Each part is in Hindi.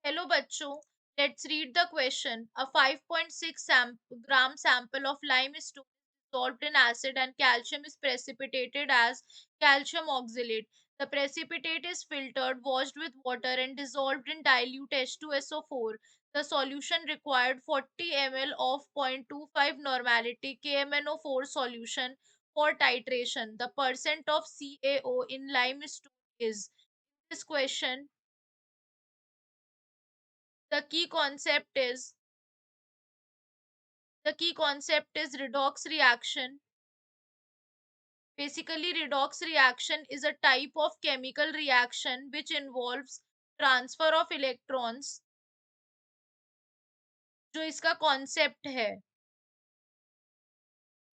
Hello बच्चों, let's read the question. A 5.6 gram sample of limestone is dissolved in acid and calcium is precipitated as calcium oxalate. The precipitate is filtered, washed with water and dissolved in dilute H2SO4. The solution required 40 ml of 0.25 normality KMnO4 solution for titration. The percent of CaO in limestone is. This question, the key concept is The key concept is redox reaction. Basically, redox reaction is a type of chemical reaction which involves transfer of electrons. जो इसका कॉन्सेप्ट है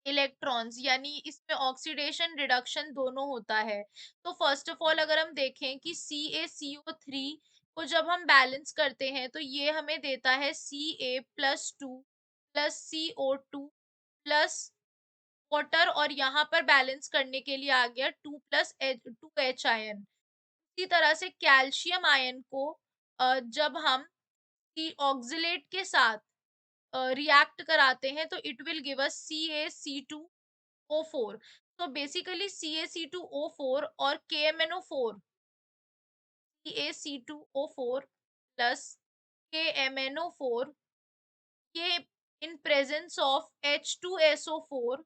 इलेक्ट्रॉन्स, यानी इसमें ऑक्सीडेशन रिडक्शन दोनों होता है। तो फर्स्ट ऑफ ऑल अगर हम देखें कि CaCO3 को जब हम बैलेंस करते हैं तो ये हमें देता है Ca+2 plus CO2 plus water, और यहाँ पर बैलेंस करने के लिए आ गया 2 H आयन। इसी तरह से कैल्शियम आयन को जब हम ऑक्सिलेट के साथ रिएक्ट कराते हैं तो it will give us CaC2O4। तो बेसिकली CaC2O4 और KMnO4, CaC2O4 प्लस KMnO4, ये इन प्रेजेंस ऑफ H2SO4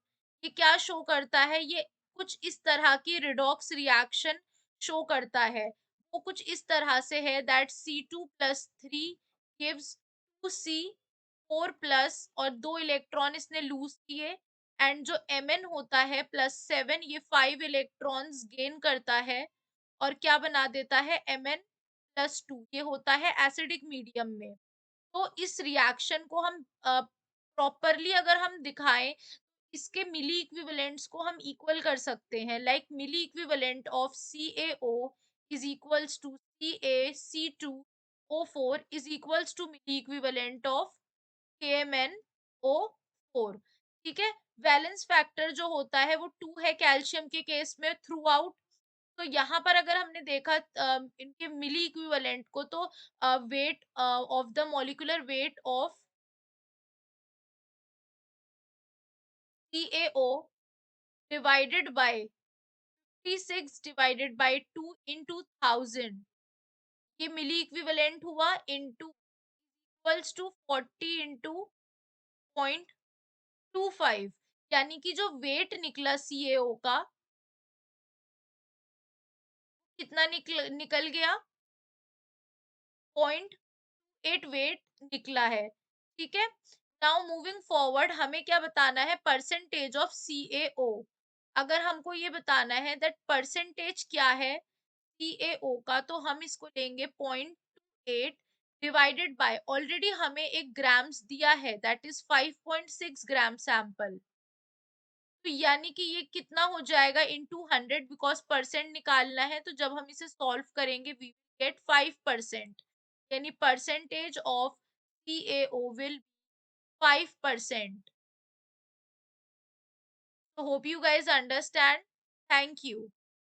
ये क्या शो करता है, ये कुछ इस तरह की रिडॉक्स रिएक्शन शो करता है। वो कुछ इस तरह से है दैट C2+3 गिव्स 2C4+ और 2 इलेक्ट्रॉन इसने लूज किए, एंड जो Mn होता है +7 ये 5 इलेक्ट्रॉन्स गेन करता है और क्या बना देता है Mn+2। ये होता है एसिडिक मीडियम में। तो इस रिएक्शन को हम प्रॉपरली अगर हम दिखाएं, इसके मिली इक्विवेलेंट्स को हम इक्वल कर सकते हैं, like milli equivalent of CaO is equals to CaC2O4 is equals to milli equivalent of KMnO4। ठीक है। वैलेंस फैक्टर जो होता है वो 2 है कैल्शियम के केस में थ्रू आउट। तो यहाँ पर अगर हमने देखा इनके मिली इक्विवेलेंट को, तो weight of the molecular weight of CaO divided by 56 divided by 2 into 1000, ये मिली इक्विवेलेंट हुआ इंटू इक्वल्स टू 40 इंटू 0.25, यानी कि जो वेट निकला CaO का कितना निकल गया, 0.8 वेट निकला है। ठीक है। नाउ मूविंग फॉरवर्ड हमें क्या बताना है, परसेंटेज ऑफ CaO। अगर हमको ये बताना है दैट परसेंटेज क्या है CaO का, तो हम इसको लेंगे 0.8 डिवाइडेड बाय, ऑलरेडी हमें एक ग्राम्स दिया है दैट इज 5.6 ग्राम सैंपल। तो यानी कि ये कितना हो जाएगा इनटू 100, बिकॉज परसेंट निकालना है, तो जब हम इसे सॉल्व करेंगे वी विल गेट 5%, यानी percentage of CaO will 5%। So hope you guys understand. Thank you.